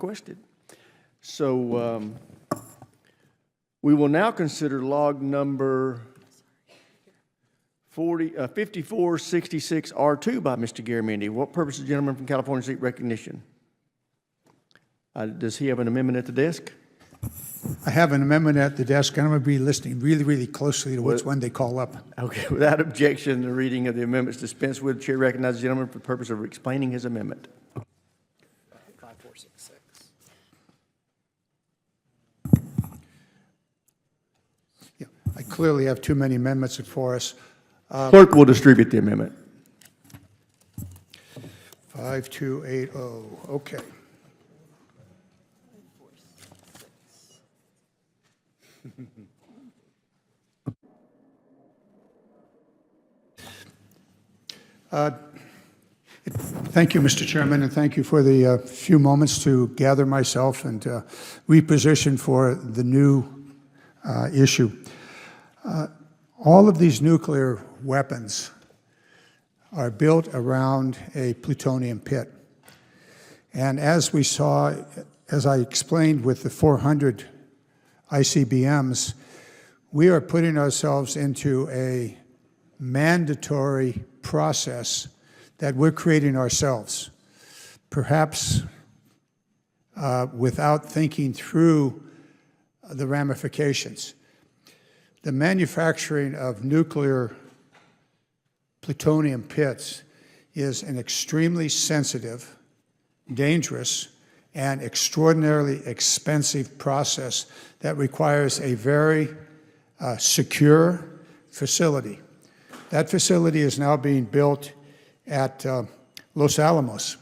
requested. So we will now consider log number 5466R2 by Mr. Garamendi. What purpose does the gentleman from California seek recognition? Does he have an amendment at the desk? I have an amendment at the desk, and I'm going to be listening really, really closely to which one they call up. Okay, without objection, the reading of the amendments dispensed with. The chair recognizes the gentleman for the purpose of explaining his amendment. 5466. Yeah, I clearly have too many amendments before us. Clerk will distribute the amendment. 5280, okay. Thank you, Mr. Chairman, and thank you for the few moments to gather myself and reposition for the new issue. All of these nuclear weapons are built around a plutonium pit. And as we saw, as I explained with the 400 ICBMs, we are putting ourselves into a mandatory process that we're creating ourselves, perhaps without thinking through the ramifications. The manufacturing of nuclear plutonium pits is an extremely sensitive, dangerous, and extraordinarily expensive process that requires a very secure facility. That facility is now being built at Los Alamos.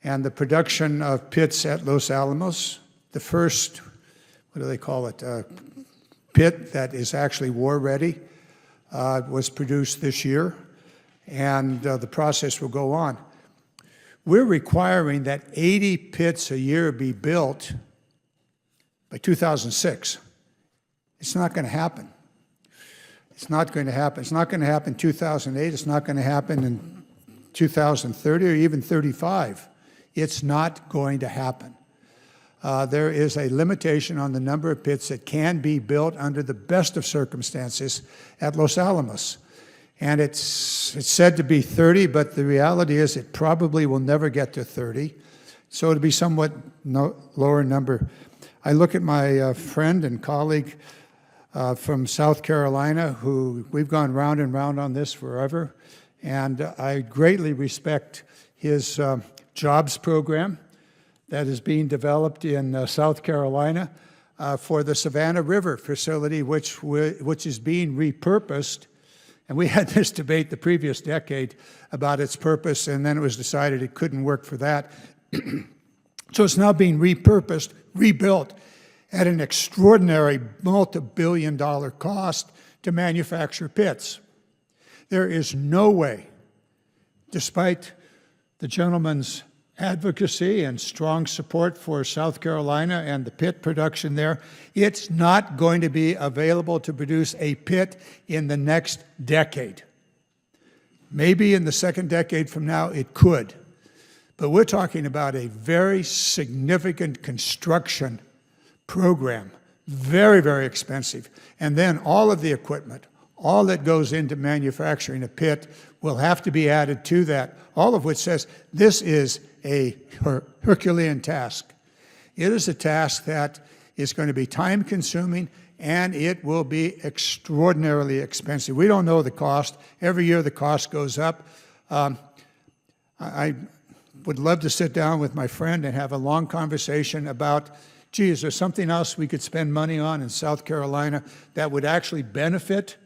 And the production of pits at Los Alamos, the first, what do they call it, pit that is actually war-ready, was produced this year, and the process will go on. We're requiring that 80 pits a year be built by 2006. It's not going to happen. It's not going to happen. It's not going to happen in 2008. It's not going to happen in 2030 or even 35. It's not going to happen. There is a limitation on the number of pits that can be built under the best of circumstances at Los Alamos. And it's said to be 30, but the reality is it probably will never get to 30. So it'll be somewhat lower number. I look at my friend and colleague from South Carolina, who we've gone round and round on this forever, and I greatly respect his jobs program that is being developed in South Carolina for the Savannah River facility, which is being repurposed. And we had this debate the previous decade about its purpose, and then it was decided it couldn't work for that. So it's now being repurposed, rebuilt at an extraordinary multi-billion-dollar cost to manufacture pits. There is no way, despite the gentleman's advocacy and strong support for South Carolina and the pit production there, it's not going to be available to produce a pit in the next decade. Maybe in the second decade from now it could, but we're talking about a very significant construction program, very, very expensive. And then all of the equipment, all that goes into manufacturing a pit will have to be added to that, all of which says this is a Herculean task. It is a task that is going to be time-consuming, and it will be extraordinarily expensive. We don't know the cost. Every year the cost goes up. I would love to sit down with my friend and have a long conversation about, gee, is there something else we could spend money on in South Carolina that would actually benefit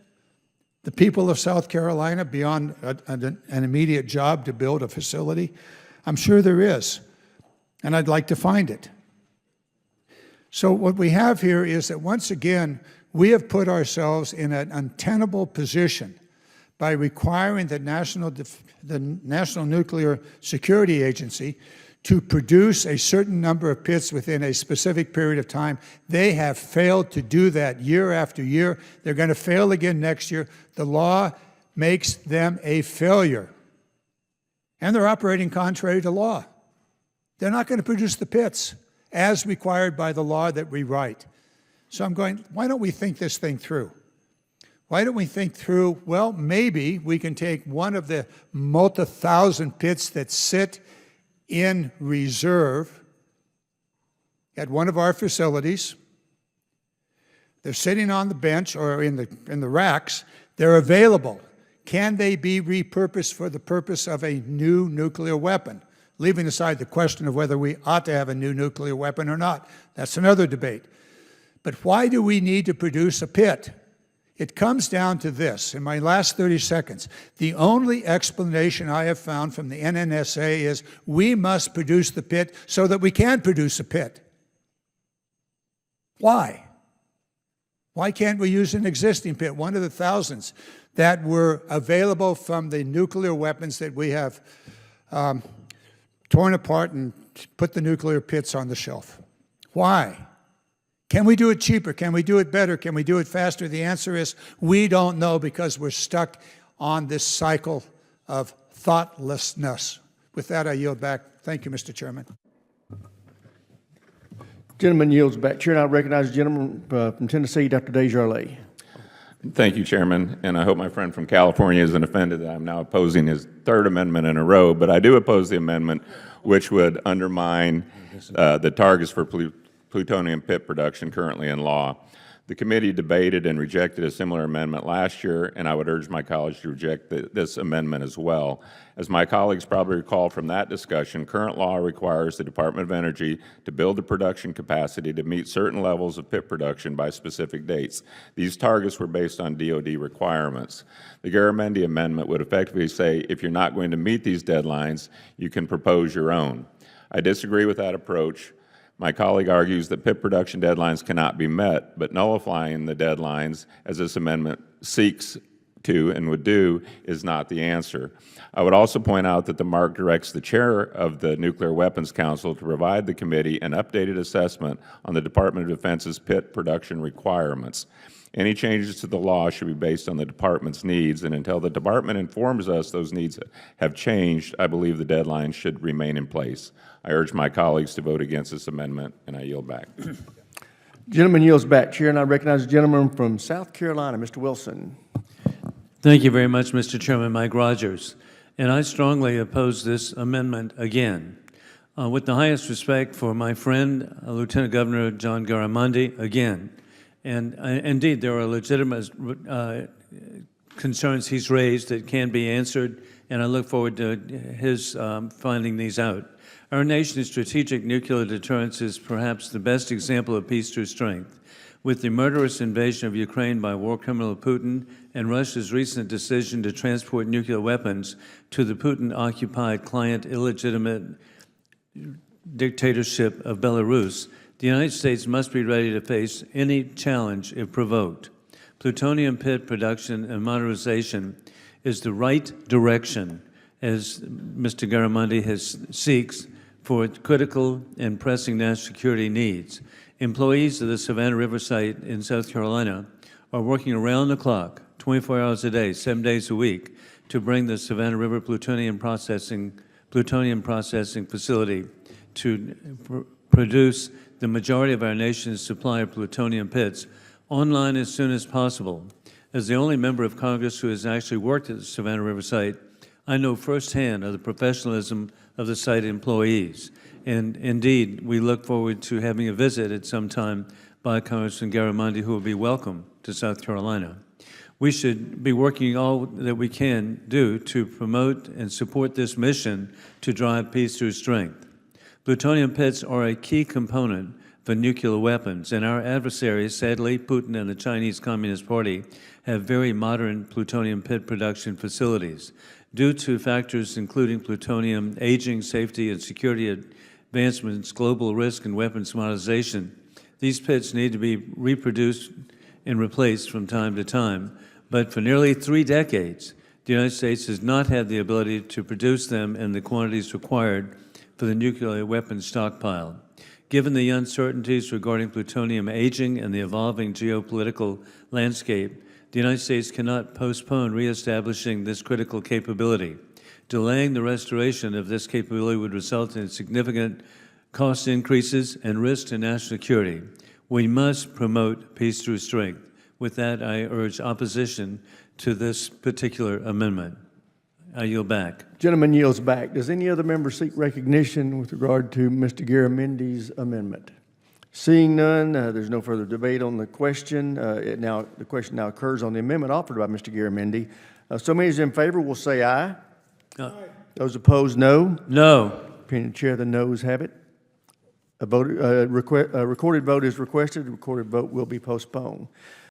the people of South Carolina beyond an immediate job to build a facility? I'm sure there is, and I'd like to find it. So what we have here is that once again, we have put ourselves in an untenable position by requiring the National Nuclear Security Agency to produce a certain number of pits within a specific period of time. They have failed to do that year after year. They're going to fail again next year. The law makes them a failure. And they're operating contrary to law. They're not going to produce the pits as required by the law that we write. So I'm going, why don't we think this thing through? Why don't we think through, well, maybe we can take one of the multi-thousand pits that sit in reserve at one of our facilities. They're sitting on the bench or in the racks. They're available. Can they be repurposed for the purpose of a new nuclear weapon? Leaving aside the question of whether we ought to have a new nuclear weapon or not. That's another debate. But why do we need to produce a pit? It comes down to this. In my last 30 seconds, the only explanation I have found from the NNSA is we must produce the pit so that we can produce a pit. Why? Why can't we use an existing pit, one of the thousands that were available from the nuclear weapons that we have torn apart and put the nuclear pits on the shelf? Why? Can we do it cheaper? Can we do it better? Can we do it faster? The answer is we don't know because we're stuck on this cycle of thoughtlessness. With that, I yield back. Thank you, Mr. Chairman. Gentleman yields back. Chair, and I recognize the gentleman from Tennessee, Dr. Desjardins. Thank you, Chairman, and I hope my friend from California isn't offended that I'm now opposing his third amendment in a row, but I do oppose the amendment which would undermine the targets for plutonium pit production currently in law. The committee debated and rejected a similar amendment last year, and I would urge my colleagues to reject this amendment as well. As my colleagues probably recall from that discussion, current law requires the Department of Energy to build the production capacity to meet certain levels of pit production by specific dates. These targets were based on DoD requirements. The Garamendi amendment would effectively say, if you're not going to meet these deadlines, you can propose your own. I disagree with that approach. My colleague argues that pit production deadlines cannot be met, but nullifying the deadlines, as this amendment seeks to and would do, is not the answer. I would also point out that the mark directs the chair of the Nuclear Weapons Council to provide the committee an updated assessment on the Department of Defense's pit production requirements. Any changes to the law should be based on the Department's needs, and until the Department informs us those needs have changed, I believe the deadline should remain in place. I urge my colleagues to vote against this amendment, and I yield back. Gentleman yields back. Chair, and I recognize the gentleman from South Carolina, Mr. Wilson. Thank you very much, Mr. Chairman. Mike Rogers. And I strongly oppose this amendment again. With the highest respect for my friend, Lieutenant Governor John Garamendi, again. And indeed, there are legitimate concerns he's raised that can be answered, and I look forward to his finding these out. Our nation's strategic nuclear deterrence is perhaps the best example of peace through strength. With the murderous invasion of Ukraine by war criminal Putin and Russia's recent decision to transport nuclear weapons to the Putin-occupied client illegitimate dictatorship of Belarus, the United States must be ready to face any challenge if provoked. Plutonium pit production and modernization is the right direction, as Mr. Garamendi seeks, for critical and pressing national security needs. Employees of the Savannah River site in South Carolina are working around the clock, 24 hours a day, 7 days a week, to bring the Savannah River plutonium processing facility to produce the majority of our nation's supply of plutonium pits online as soon as possible. As the only member of Congress who has actually worked at the Savannah River site, I know firsthand of the professionalism of the site employees. And indeed, we look forward to having a visit at some time by Congressman Garamendi, who will be welcome to South Carolina. We should be working all that we can do to promote and support this mission to drive peace through strength. Plutonium pits are a key component for nuclear weapons, and our adversaries, sadly, Putin and the Chinese Communist Party, have very modern plutonium pit production facilities. Due to factors including plutonium aging, safety, and security advancements, global risk, and weapons modernization, these pits need to be reproduced and replaced from time to time. But for nearly 3 decades, the United States has not had the ability to produce them in the quantities required for the nuclear weapons stockpile. Given the uncertainties regarding plutonium aging and the evolving geopolitical landscape, the United States cannot postpone reestablishing this critical capability. Delaying the restoration of this capability would result in significant cost increases and risk to national security. We must promote peace through strength. With that, I urge opposition to this particular amendment. I yield back. Gentleman yields back. Does any other member seek recognition with regard to Mr. Garamendi's amendment? Seeing none, there's no further debate on the question. The question now occurs on the amendment offered by Mr. Garamendi. So many as in favor will say aye. Aye. Those opposed, no. No. Opinion of the chair, the noes have it. A recorded vote is requested. A recorded vote will be postponed.